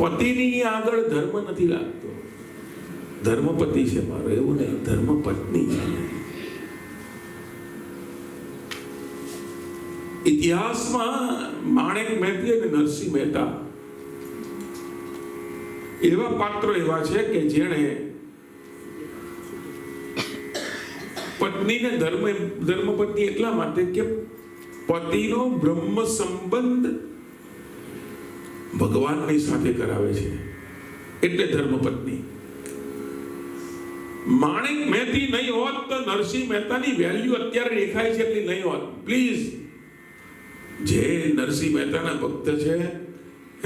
પતિની આગળ ધર્મ નથી લાગતો. ધર્મપતિ છે મારો, એવું નહીં, ધર્મપત્ની છે. ઇતિહાસમાં માણેક મહેતી અને નરસિંહ મહેતા એવા પાત્રો એવા છે કે જેણે પત્નીને ધર્મપત્ની એટલા માટે કે પતિનો બ્રહ્મ સંબંધ ભગવાનની સાથે કરાવે છે, એટલે ધર્મપત્ની. માણેક મહેતી નહીં હોત તો નરસિંહ મહેતાની વેલ્યુ અત્યારે દેખાય છે એટલી નહીં હોત. પ્લીઝ, જે નરસિંહ મહેતાના ભક્ત છે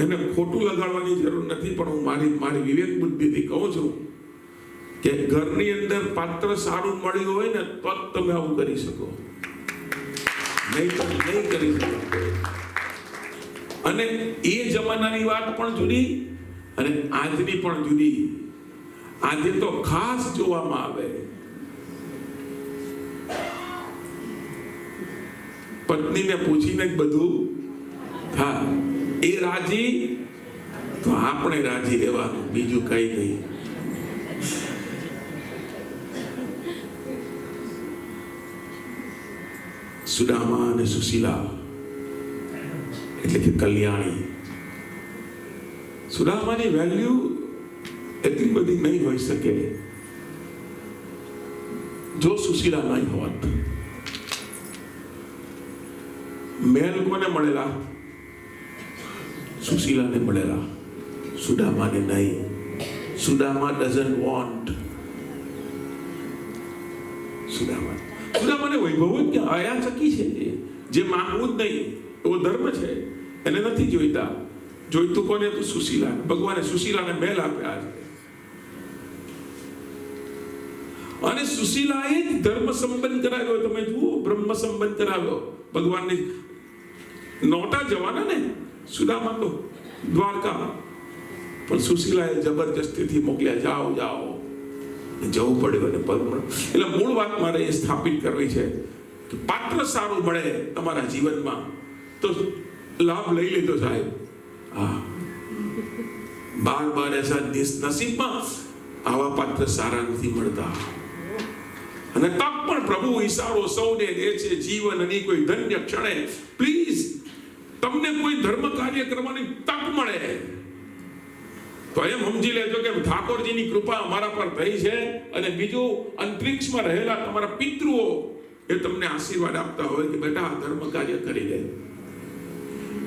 એને ખોટું લગાડવાની જરૂર નથી, પણ હું મારી વિવેક બુદ્ધિથી કહું છું કે ઘરની અંદર પાત્ર સારું મળ્યું હોય ને તો જ તમે આવું કરી શકો, નહીં તો નહીં કરી શકો. અને એ જમાનાની વાત પણ જુદી અને આજની પણ જુદી. આજે તો ખાસ જોવામાં આવે, પત્નીને પૂછીને જ બધું થાય. એ રાજી તો આપણે રાજી રહેવાનું, બીજું કઈ નહીં. સુદામા અને સુશીલા એટલે કે કલ્યાણી. સુદામાની વેલ્યુ એટલી બધી નહીં હોઈ શકે જો સુશીલા નહીં હોત. મેલ કોને મળેલા? સુશીલાને મળેલા, સુદામાને નહીં. Sudama doesn't want. સુદામાને વૈભવ જ ક્યાં, અયાચકી છે, જે માંગવું જ નહીં એવો ધર્મ છે, એને નથી જોઈતા. જોઈતું કોને? તો સુશીલા. ભગવાને સુશીલાને મેલ આપ્યા છે. અને સુશીલાએ જ ધર્મ સંબંધ કરાવ્યો. તમે જુઓ, બ્રહ્મ સંબંધ કરાવ્યો. ભગવાનની નોટા જવાના ને સુદામા તો દ્વારકા, પણ સુશીલાએ જબરજસ્તીથી મોકલ્યા. જાઓ જાઓ, જવું પડ્યું. અને એટલે મૂળ વાત મારે એ સ્થાપિત કરવી છે કે પાત્ર સારું મળે તમારા જીવનમાં તો લાભ લઈ લીધો સાહેબ. હા, બાર એસા નસીબમાં આવા પાત્ર સારા નથી મળતા. અને તક પણ પ્રભુ ઈશારો સૌને દે છે. જીવન અને કોઈ ધન્ય ક્ષણે પ્લીઝ તમને કોઈ ધર્મ કાર્ય કરવાની તક મળે તો એમ સમજી લેજો કે ઠાકોરજીની કૃપા અમારા પર થઈ છે. અને બીજું, અંતરિક્ષમાં રહેલા તમારા પિતૃઓ એ તમને આશીર્વાદ આપતા હોય કે બેટા ધર્મ કાર્ય કરી દે.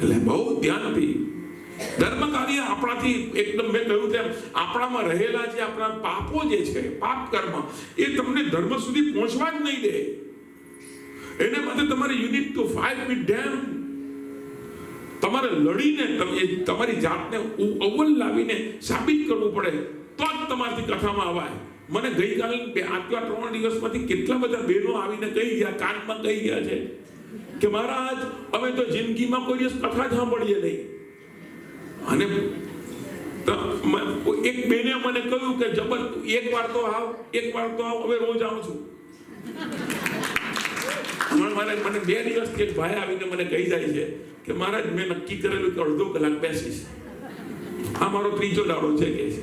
એટલે બહુ ધ્યાનથી ધર્મ કાર્ય આપણાથી એકદમ, મેં કહ્યું તેમ, આપણામાં રહેલા જે આપણા પાપો જે છે, પાપ કર્મ, એ તમને ધર્મ સુધી પહોંચવા જ નહીં દે. એના માટે તમારે you need to fight with them. તમારે લડીને તમારી જાતને અવ્વલ લાવીને સાબિત કરવું પડે તો જ તમારાથી કથામાં અવાય. મને ગઈકાલે આટલા 3 દિવસમાંથી કેટલા બધા બહેનો આવીને કહી ગયા, કાનમાં કહી ગયા છે કે મહારાજ અમે તો જિંદગીમાં કોઈ દિવસ કથા જ સાંભળીએ નહીં. અને એક બેને મને કહ્યું કે જબર, એક વાર તો આવ, હવે રોજ આવું છું. મને 2 દિવસથી એક ભાઈ આવીને મને કહી જાય છે કે મહારાજ મેં નક્કી કરેલું કે અડધો કલાક બેસીશ. આ મારો 3જો દાડો છે કે છે.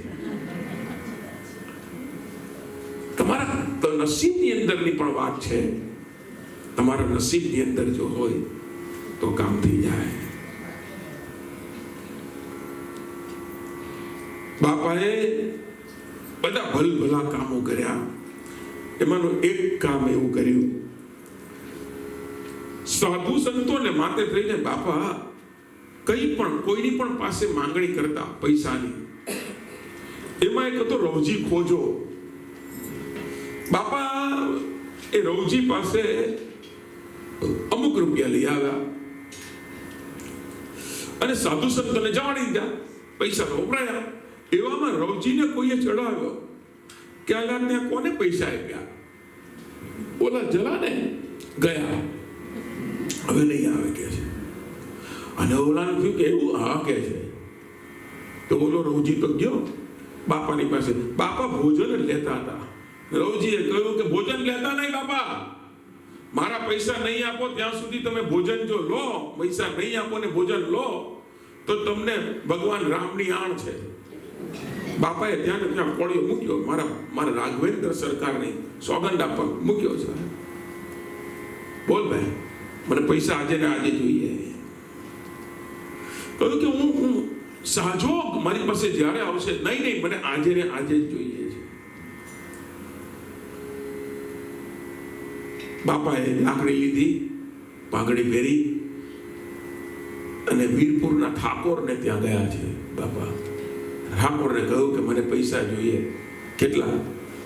તમારા નસીબની અંદરની પણ વાત છે. તમારા નસીબની અંદર જો હોય તો કામ થઈ જાય. બાપાએ બધા ભલભલા કામો કર્યા. એમાંનું એક કામ એવું કર્યું, સાધુ સંતોને માથે થઈને બાપા કઈ પણ કોઈની પણ પાસે માંગણી કરતા પૈસાની. એમાં એક હતો રવજી ખોજો. બાપા એ રવજી પાસે અમુક રૂપિયા લઈ આવ્યા અને સાધુ સંતોને જવાડી દીધા. પૈસા વપરાયા. એવામાં રવજીને કોઈએ ચડાવ્યો કે આને કોને પૈસા આપ્યા? ઓલા જલાને ગયા, હવે નહીં આવે કે છે. અને ઓલાનું થયું કે એવું, હા કે છે. તો ઓલો રવજી તો ગયો બાપાની પાસે. બાપા ભોજન જ લેતા હતા. રવજીએ કહ્યું કે ભોજન લેતા નહીં બાપા, મારા પૈસા નહીં આપો ત્યાં સુધી તમે ભોજન જો લો, પૈસા નહીં આપો ને ભોજન લો તો તમને ભગવાન રામની આણ છે. બાપાએ ત્યાં ને ત્યાં કોળીઓ મૂક્યો, મારા રાઘવેન્દ્ર સરકારની સોગંદ આપવા મૂક્યો છે. બોલ ભાઈ, મને પૈસા આજે ને આજે જોઈએ. કહ્યું કે હું સાજોગ મારી પાસે જ્યારે આવશે, નહીં મને આજે ને આજે જ જોઈએ છે. બાપાએ લાકડી લીધી, પાઘડી પહેરી અને વીરપુરના ઠાકોરને ત્યાં ગયા છે. બાપા ઠાકોરને કહ્યું કે મને પૈસા જોઈએ. કેટલા?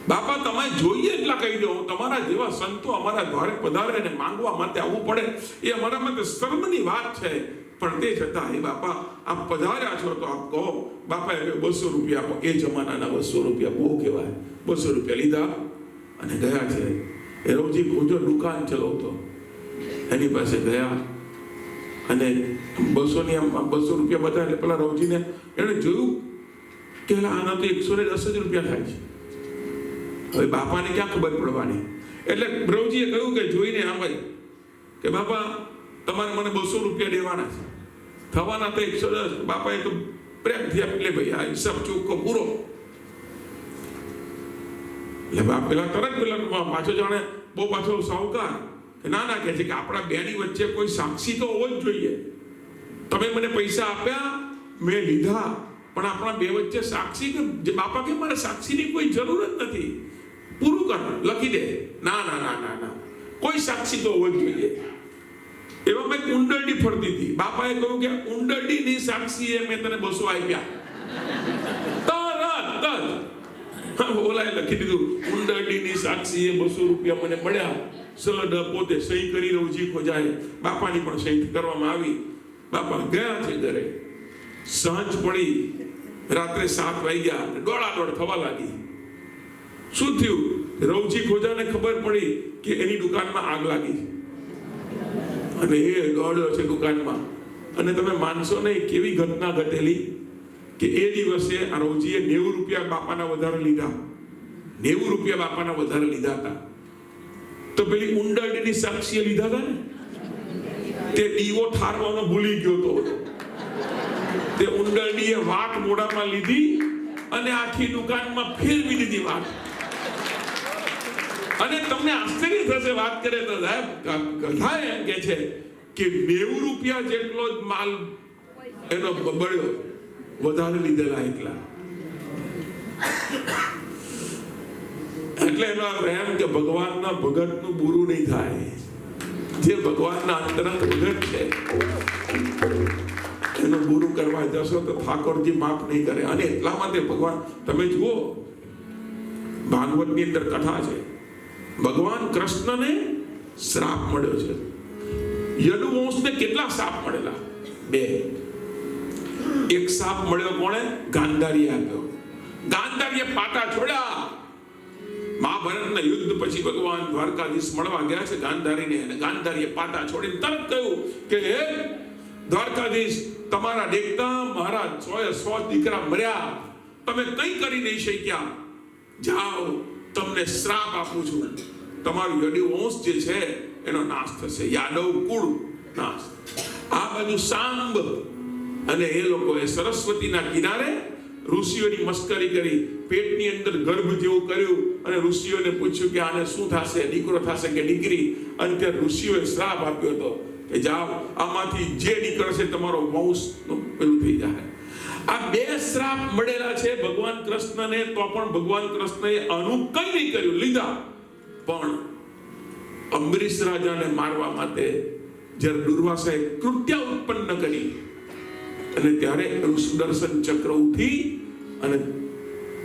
બાપા તમે જોઈએ એટલા કહી દો. તમારા જેવા સંતો અમારા દ્વારે પધારે ને માંગવા માટે આવવું પડે એ અમારા માટે શર્મની વાત છે. પણ તે છતાં એ બાપા આપ પધાર્યા છો તો આપ કહો. બાપાએ કહ્યું 200 રૂપિયા આપો. એ જમાનાના 200 રૂપિયા બહુ કહેવાય. 200 રૂપિયા લીધા અને ગયા છે. એ રોજી ખોજો દુકાન ચલાવતો, એની પાસે ગયા અને 200 રૂપિયા બધા. એટલે પેલા રવજીને એને જોયું કે આના તો 110 જ રૂપિયા થાય છે. હવે બાપાને ક્યાં ખબર પડવાની? એટલે રવજીએ કહ્યું કે જોઈને આમ કે બાપા તમારે મને 200 રૂપિયા દેવાના છે, થવાના તો 110. બાપાએ તો પ્રેમથી આપી, ભાઈ આ હિસાબ ચોખ્ખો પૂરો. એટલે બાપ પેલા પાછો જાણે બહુ પાછો સાહુકાર ના કહે છે કે આપણા બેની વચ્ચે કોઈ સાક્ષી તો હોવો જ જોઈએ. તમે મને પૈસા આપ્યા, મેં લીધા, પણ આપણા બે વચ્ચે સાક્ષી કે બાપા કે મારે સાક્ષીની કોઈ જરૂર જ નથી, પૂરું કર, લખી દે. ના, કોઈ સાક્ષી તો હોવો જ જોઈએ. એવા મેં કુંડળી ફરતી હતી. બાપાએ કહ્યું કે કુંડળીની સાક્ષીએ મેં તને 200 આપ્યા. તરત ઓલાએ લખી દીધું, કુંડળીની સાક્ષીએ 200 રૂપિયા મને મળ્યા. સલડ પોતે સહી કરી રવજી ખોજાએ. બાપાની પણ સહી કરવામાં આવી. બાપા ગયા છે ઘરે. સાંજ પડી, રાત્રે 7 વાગ્યા, દોડાદોડ થવા લાગી. શું થયું? રવજી ખોજાને ખબર પડી કે એની દુકાનમાં આગ લાગી અને એ દોડ્યો છે દુકાનમાં. અને તમે માનશો નહીં કેવી ઘટના ઘટેલી કે એ દિવસે આ રવજીએ 90 રૂપિયા બાપાના વધારે લીધા. 90 રૂપિયા બાપાના વધારે લીધા હતા. તો પેલી કુંડળીની સાક્ષીએ લીધા હતા ને, તે દીવો ઠારવાનો ભૂલી ગયો તો. તે કુંડળીએ વાત મોઢામાં લીધી અને આખી દુકાનમાં ફેરવી દીધી વાત. અને તમને આશ્ચર્ય થશે વાત કરે તો સાહેબ કથા એમ કે છે કે 90 રૂપિયા જેટલો જ માલ એનો બળ્યો, વધારે લીધેલા એટલા. એટલે એનો એમ કે ભગવાનના ભગતનું બુરું નહીં થાય. જે ભગવાનના અંતરંગ ભગત છે એનું બુરું કરવા જશો તો ઠાકોરજી માફ નહીં કરે. અને એટલા માટે ભગવાન, તમે જુઓ ભાગવતની અંદર કથા છે, ભગવાન કૃષ્ણને શ્રાપ મળ્યો છે. યદુવંશને કેટલા શ્રાપ મળેલા? 2. એક શ્રાપ મળ્યો કોણે? ગાંધારીએ આપ્યો. ગાંધારીએ પાટા છોડ્યા. મહાભારતના યુદ્ધ પછી ભગવાન દ્વારકાધીશ મળવા ગયા છે ગાંધારીને, અને ગાંધારીએ પાટા છોડીને તરત કહ્યું કે હે દ્વારકાધીશ, તમારા દેખતા મારા 100 દીકરા મર્યા, તમે કંઈ કરી નહીં શક્યા. જાઓ, તમને શ્રાપ આપું છું, તમારું યદુવંશ જે છે એનો નાશ થશે, યાદવ કુળ નાશ. આ બાજુ સાંબ અને એ લોકોએ સરસ્વતીના કિનારે ઋષિઓની મસ્કરી કરી, પેટની અંદર ગર્ભ જેવું કર્યું અને ઋષિઓને પૂછ્યું કે આને શું થશે, દીકરો થશે કે દીકરી? અને ત્યાં ઋષિઓએ શ્રાપ આપ્યો હતો કે જાઓ, આમાંથી જે નીકળશે તમારો વંશ પેલું થઈ જાય. આ 2 શ્રાપ મળેલા છે ભગવાન કૃષ્ણને. તો પણ ભગવાન કૃષ્ણએ આનું કંઈ નહીં કર્યું, લીધા. પણ અંબરીશ રાજાને મારવા માટે જ્યારે દુર્વાસાએ કૃત્ય ઉત્પન્ન કરી અને ત્યારે સુદર્શન ચક્ર ઉઠી અને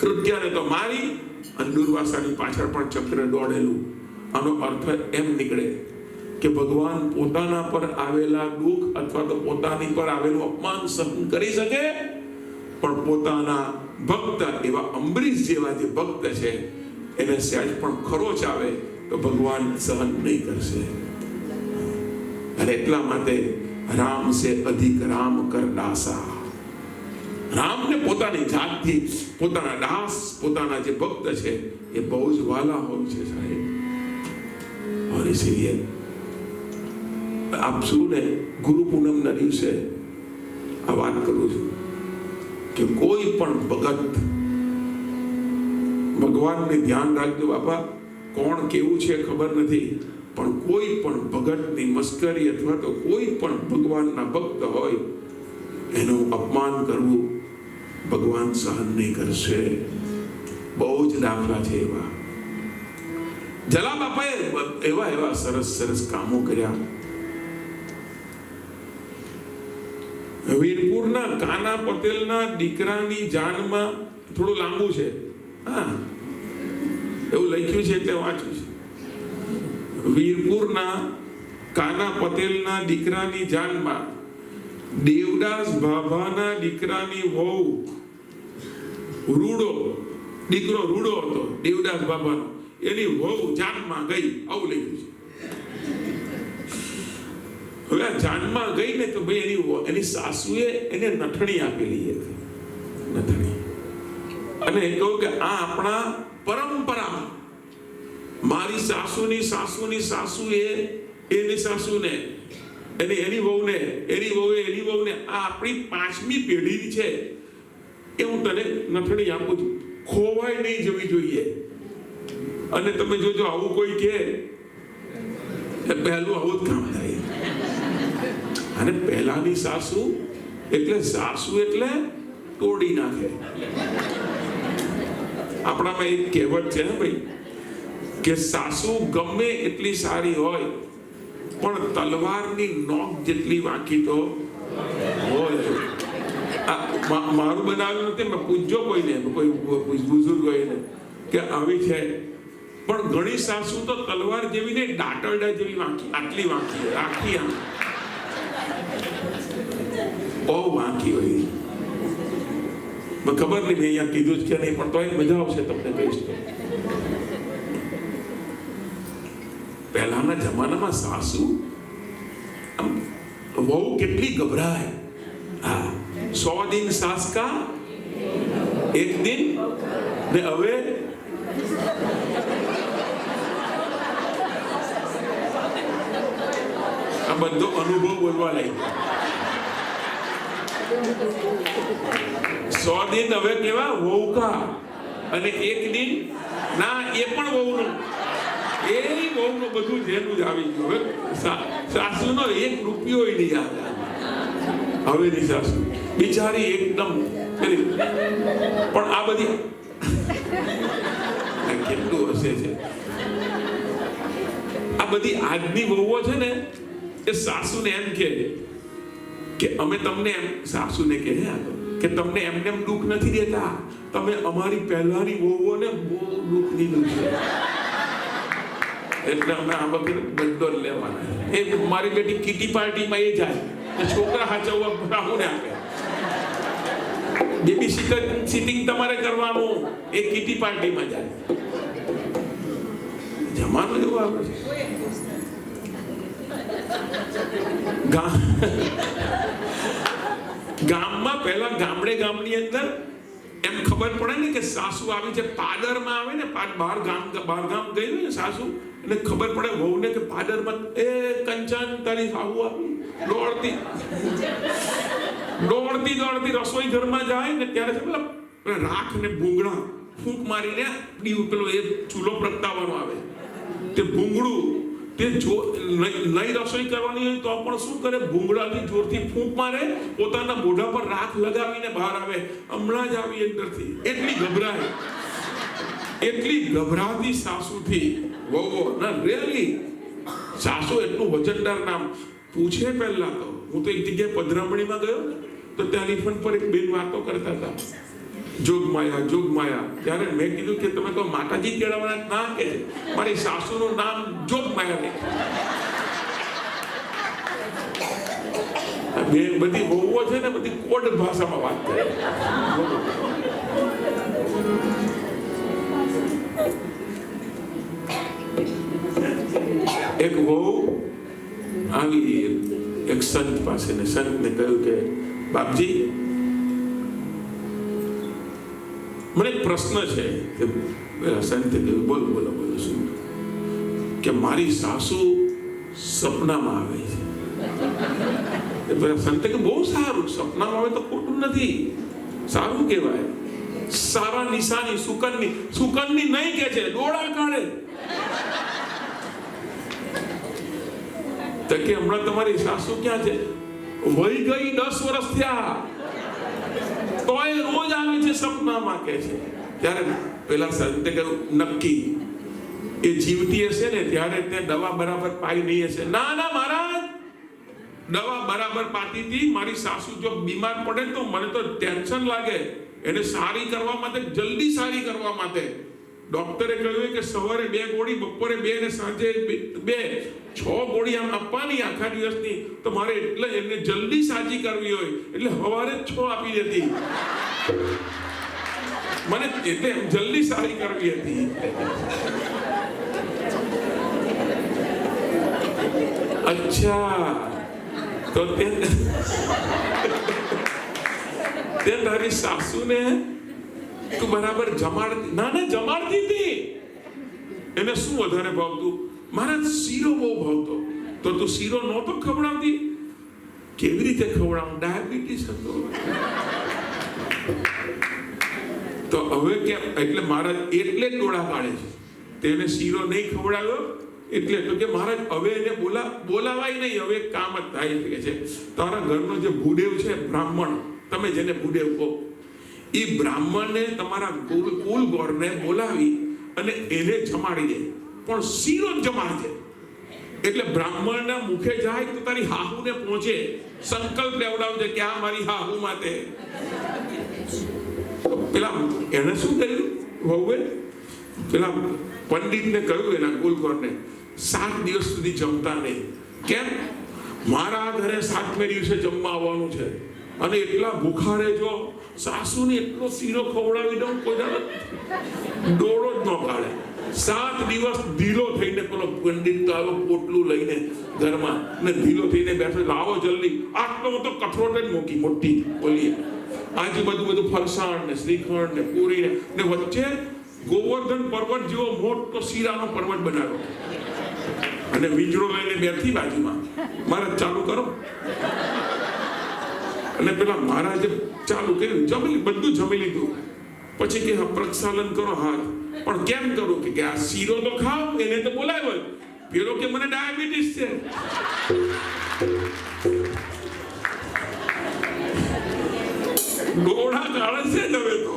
કૃત્યને તો મારી અને દુર્વાસાની પાછળ પણ ચક્ર દોડેલું. આનો અર્થ એમ નીકળે કે ભગવાન પોતાના પર આવેલા દુઃખ અથવા તો પોતાની પર આવેલું અપમાન સહન કરી શકે, પણ પોતાના ભક્ત એવા અંબરીશ જેવા જે ભક્ત છે એને સહેજ પણ ખરોચ આવે તો ભગવાન સહન નહીં કરશે. અને એટલા માટે રામ સે અધિક રામ કર દાસા. રામને પોતાની જાતથી પોતાના દાસ, પોતાના જે ભક્ત છે એ બહુ જ વાલા હોય છે સાહેબ. और इसीलिए आप सुने गुरु पूनम ना दिवसे આ વાત કરું છું કે કોઈ પણ ભગત, ભગવાનને ધ્યાન રાખજો બાપા, કોણ કેવું છે ખબર નથી, પણ કોઈ પણ ભગતની મસ્કરી અથવા તો કોઈ પણ ભગવાનના ભક્ત હોય એનું અપમાન કરવું ભગવાન સહન નહીં કરશે. બહુ જ દાખલા છે એવા. જલા બાપાએ એવા એવા સરસ સરસ કામો કર્યા. વીરપુરના કાના પટેલના દીકરાની જાનમાં, થોડું લાંબુ છે, હા એવું લખ્યું છે એટલે વાંચ્યું છે. વીરપુરના કાના પટેલના દીકરાની જાનમાં દેવદાસ બાભાના દીકરાની વહુ રૂડો, દીકરો રૂડો હતો દેવદાસ બાબાનો, એની વહુ જાનમાં ગઈ, આવું લખ્યું છે. હવે જાનમાં ગઈ ને તો ભાઈ એની સાસુએ એને નથણી આપેલી હતી, નથણી. અને કહ્યું કે આ આપણા પરંપરા, મારી સાસુની સાસુની સાસુએ એની સાસુને, એની વહુને, એની વહુએ એની વહુને, આ આપણી 5મી પેઢી છે એ હું તને નથણી આપું છું, ખોવાય નહીં જવી જોઈએ. અને તમે જોજો આવું કોઈ કે પહેલું આવું જ કામ થાય. અને પહેલાની સાસુ એટલે તોડી નાખે. આપણામાં એક કહેવત છે ને ભાઈ, કે સાસુ ગમે એટલી સારી હોય પણ તલવારની નોક જેટલી વાંકી તો હોય. મારું બનાવ્યું નથી, મેં પૂછજો કોઈને, કોઈ બુઝુર્ગ હોયને કે આવી છે, પણ ઘણી સાસુ તો તલવાર જેવી ને દાંતરડા જેવી વાંકી, આટલી વાંકી હોય, આખી આમ બહુ વાંકી હોય. ખબર નહીં મેં અહીંયા કીધું જ કે નહીં, પણ તોય મજા આવશે તમને કહીશ તો. પહેલાના જમાનામાં સાસુ બહુ કેટલી ગભરાય. હા, 100 दिन सास का 1 दिन. ને હવે આ બધો અનુભવ બોલવા લાગ્યો. 100 दिन હવે કેવા વહુ કા, અને 1 दिन ના એ પણ વહુનું, એ વહુનું બધું જેનું જ આવી ગયું. હવે સાસુનો 1 રૂપિયો નહીં આવે. હવેની સાસુ બિચારી એકદમ પેલી, પણ આ બધી કેટલું હશે છે. આ બધી આજની વહુઓ છે ને એ સાસુને એમ કે અમે તમને એમ, સાસુને કહે કે તમને એમને એમ દુઃખ નથી દેતા, તમે અમારી પહેલાની વહુઓને બહુ દુઃખ દીધું છે, એટલે અમે આ વખતે બદલો લેવાના. એ મારી બેટી કીટી પાર્ટીમાં એ જાય, છોકરા હાચવવા રાહુને આપે, બેબી સિટિંગ તમારે કરવાનું, એ કીટી પાર્ટીમાં જાય. જમાનો એવો આવે છે. ગામમાં પહેલા ગામની અંદર એમ ખબર પડે ને કે સાસુ આવી છે, પાદરમાં આવે ને, બહાર ગામ ગઈ ને સાસુ, એટલે ખબર પડે વહુને કે પાદરમાં, એ કંચન તારી સાસુ આવી દોડતી રસોઈ ઘરમાં જાય ને ત્યારે રાખ ને ભૂંગળા ફૂંક મારીને પેલો એ ચૂલો પ્રગટાવવાનો આવે, તે ભૂંગળું તે નહીં રસોઈ કરવાની હોય તો પણ શું કરે, ભૂંગળાથી જોરથી ફૂંક મારે, પોતાના મોઢા પર રાખ લગાવીને બહાર આવે, હમણાં જ આવી અંદરથી. એટલી ગભરાતી સાસુથી વહુઓ ના, રિયલી સાસુ એટલું વજનદાર નામ પૂછે. પહેલા તો હું તો એક જગ્યાએ પધરામણીમાં ગયો તો ટેલિફોન પર એક બેન વાતો કરતા હતા, જોગમાયા. ત્યારે મેં કીધું કે તમે તો માતાજી તેડાવવાના ના, કે મારી સાસુનું નામ જોગમાયા ને. બે બધી વહુઓ છે ને બધી કોડ ભાષામાં વાત કરે. એક વહુ આવી એક સંત પાસે, ને સંતને કહ્યું કે બાપજી, મને એક પ્રશ્ન છે. કે સંતે કહ્યું બોલો શું? કે મારી સાસુ સપનામાં આવે છે. સંતે કે બહુ સારું, સપનામાં આવે તો ખોટું નથી, સારું કહેવાય. સારા નિશાની સુકનની નહીં કે છે, ડોળા કાઢે. તો કે હમણાં તમારી સાસુ ક્યાં છે? વહી ગઈ, 10 વર્ષ થયા, તોય રોજ આવે છે સપનામાં કે છે. ત્યારે પેલા સંતે કહ્યું, નક્કી એ જીવતી હશે ને ત્યારે તે દવા બરાબર પાઈ નહીં હશે. ના મહારાજ, દવા બરાબર પાતી હતી. મારી સાસુ જો બીમાર પડે તો મને તો ટેન્શન લાગે. એને સારી કરવા માટે, જલ્દી સારી કરવા માટે ડોક્ટરે કહ્યું કે સવારે 2 ગોળી, બપોરે 2 ને સાંજે 2, 6 ગોળી આમ આપવાની આખા દિવસની. તો મારે એટલે એને જલ્દી સાજી કરવી હોય એટલે સવારે 6 આપી દેતી મને, એટલે જલ્દી સારી કરવી હતી. અચ્છા, તો તે તારી સાસુને તું બરાબર જમાડતી? ના જમાડતી હતી. એને શું વધારે ભાવતું? મારા શીરો બહુ ભાવતો. તો તું શીરો નહોતો ખવડાવતી? કેવી રીતે ખવડાવું? ડાયાબિટીસ હતો. તો હવે કેમ? એટલે મહારાજ એટલે જ ડોળા કાઢે છે. તેને શીરો નહીં ખવડાવ્યો એટલે. તો કે મહારાજ હવે એને બોલાવાય નહીં, હવે કામ જ થાય છે. તારા ઘરનો જે ભૂદેવ છે, બ્રાહ્મણ, તમે જેને ભૂદેવ કહો, એ બ્રાહ્મણને તમારા કુલ ગોરને બોલાવી અને એને જમાડી દે, પણ શીરો જ જમાડજે. એટલે બ્રાહ્મણના મુખે જાય તો તારી હાહુને પહોંચે. સંકલ્પ લેવડાવજે કે આ મારી હાહુ માટે. પેલા એને શું કર્યું? વહુએ પેલા પંડિતને કહ્યું, એના કુલગોરને, 7 દિવસ સુધી જમતા નહીં. કેમ? મારા ઘરે 7મે દિવસે જમવા આવવાનું છે અને એટલા ભૂખા રહેજો. સાસુને એટલો શીરો ખવડાવી દઉં, કોઈ ડોળો જ ન કાઢે. 7 દિવસ ધીલો થઈને પેલો પંડિત તો આવ્યો પોટલું લઈને ઘરમાં ને ધીલો થઈને બેઠો, લાવો જલ્દી. આટલો બધો કઠોળ જ મૂકી, મોટી બોલીએ, આજુબાજુ બધું ફરસાણ ને શ્રીખંડ ને પૂરી ને વચ્ચે ગોવર્ધન પર્વત જેવો મોટો શીરાનો પર્વત બનાવ્યો અને વીજળો લઈને બેઠી બાજુમાં. મહારાજ ચાલુ કરો. અને પેલા મહારાજે ચાલુ કર્યું, બધું જમી લીધું. પછી કે પ્રક્ષાલન કરો હાથ. પણ કેમ કરું? કે આ શીરો તો ખાવ, એને તો બોલાવ્યો. પેલો કે મને ડાયાબિટીસ છે. ડોળા કાઢે છે જ હવે તો.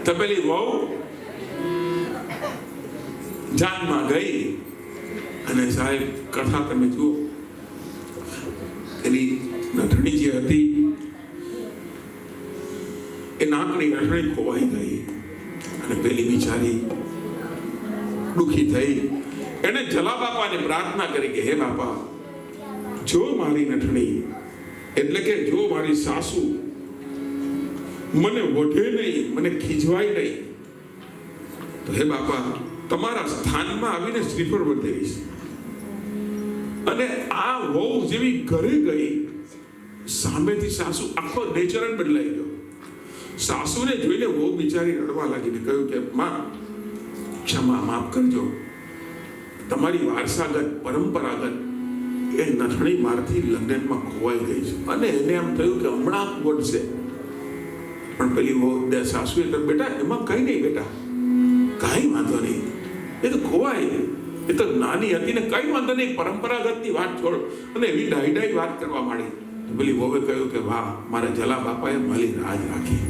તપેલી વહુ જાનમાં ગઈ અને સાહેબ કથા તમે જુઓ, એની નથણી જે હતી એ નાકની નથણી ખોવાઈ ગઈ અને પેલી બિચારી દુખી થઈ. એને જલા બાપાને પ્રાર્થના કરી કે હે બાપા, જો મારી નથણી એટલે કે જો મારી સાસુ મને વઢે નહીં, મને ખીજવાય નહીં, તો હે બાપા તમારા સ્થાનમાં આવીને શ્રીફળ વધેરીશ. અને આ વહુ જેવી ઘરે ગઈ, સામેથી સાસુ આખો નેચર જ બદલાઈ ગયો. સાસુને જોઈને વહુ બિચારી રડવા લાગીને કહ્યું કે માં, ક્ષમા, માફ કરજો. તમારી વારસાગત પરંપરાગત એ નથણી મારથી લંડનમાં ખોવાઈ ગઈ છે. અને એને એમ થયું કે હમણાં વળશે. પણ પેલી વહુ સાસુએ તો, બેટા એમાં કઈ નહીં, બેટા કઈ વાંધો નહીં, એ તો ખોવાય, એ તો નાની હતી ને, કઈ વાંધો નહીં, પરંપરાગતની વાત છોડ. અને એવી ડાઈ વાત કરવા માંડી. પેલી વહુએ કહ્યું કે વાહ, મારા જલા બાપાએ મારી રાજ રાખી.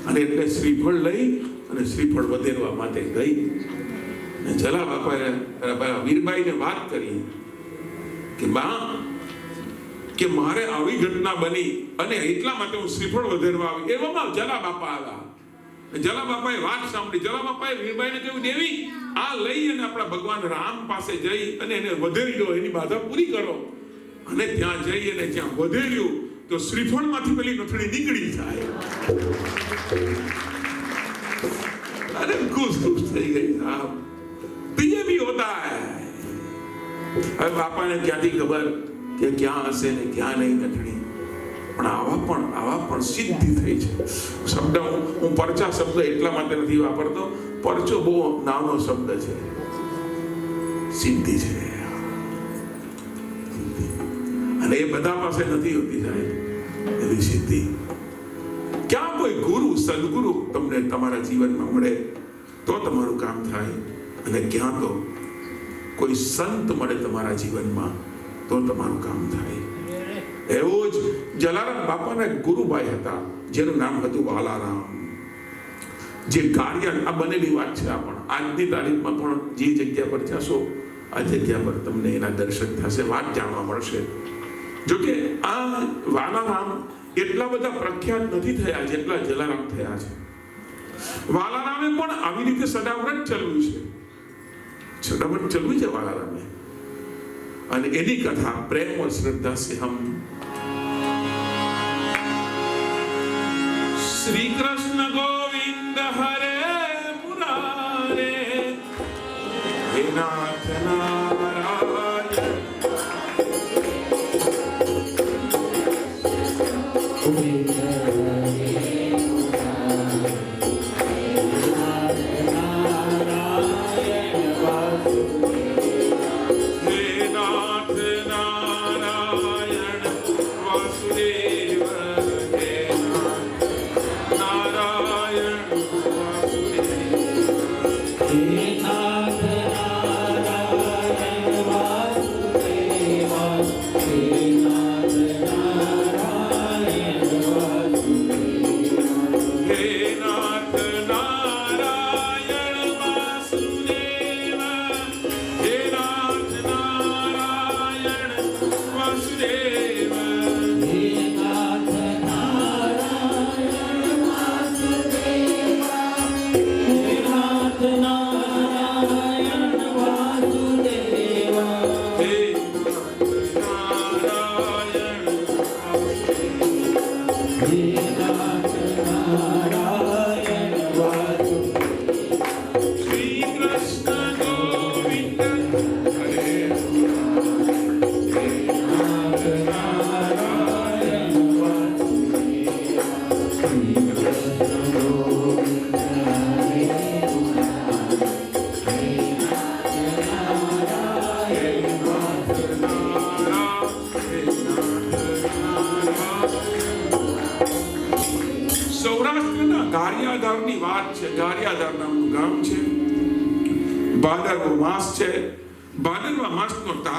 અને એટલે શ્રીફળ લઈ અને શ્રીફળ વધેરવા માટે ગઈ. જલા બાપાએ વીરબાઈને વાત કરી કે બા, કે મારે આવી ઘટના બની અને એટલા માટે હું શ્રીફળ વધેરવા આવી. એવામાં જલા બાપા આવ્યા. જલા બાપાએ વાત સાંભળી. જલા બાપાએ વીરબાઈને કહ્યું, દેવી આ લઈ અને આપણા ભગવાન રામ પાસે જઈ અને એને વધેરી દો, એની બાધા પૂરી કરો. અને ત્યાં જઈ અને જ્યાં વધેર્યું તો શ્રીફળમાંથી પેલી નથણી નીકળી જાય. અરે ખુશ થઈ ગઈ સાહેબ. તો ये भी होता है. હવે બાપાને ક્યાંથી ખબર કે ક્યાં હશે ને ક્યાં નહીં નથણી. પણ આવા પણ સિદ્ધિ થઈ છે. શબ્દ હું પરચા શબ્દ એટલા માટે નથી વાપરતો. પરચો બહુ નાનો શબ્દ છે, સિદ્ધિ છે. અને એ બધા પાસે નથી હોતી સાહેબ એવી સિદ્ધિ. ક્યાં કોઈ ગુરુ સદગુરુ તમને તમારા જીવનમાં મળે તો તમારું કામ થાય, અને ક્યાં તો કોઈ સંત મળે તમારા જીવનમાં તો તમારું કામ થાય. એવો જ જલારામ બાપાના ગુરુભાઈ હતા જેનું નામ હતું વાલારામ, જે ગારિયા, આ બનેલી વાત છે. આ પણ આજની તારીખમાં પણ જે જગ્યા પર જશો આ જગ્યા પર તમને એના દર્શન થશે, વાત જાણવા મળશે. જોકે આ વાલારામ એટલા બધા પ્રખ્યાત નથી થયા જેટલા જલારામ થયા છે. વાલારામે પણ આવી રીતે સદાવ્રત ચલવ્યું છે, સદાવ્રત ચલવ્યું છે વાલારામે, અને એની કથા પ્રેમ और श्रद्धा से हम श्री कृष्ण गोविंद हरे मुरारे हे नाथ नारायण ગારિયાધારની વાત છે. ગારિયાધાર નામનું ગામ છે. ભાદરવો માસ છે. ભાદરવા માસનો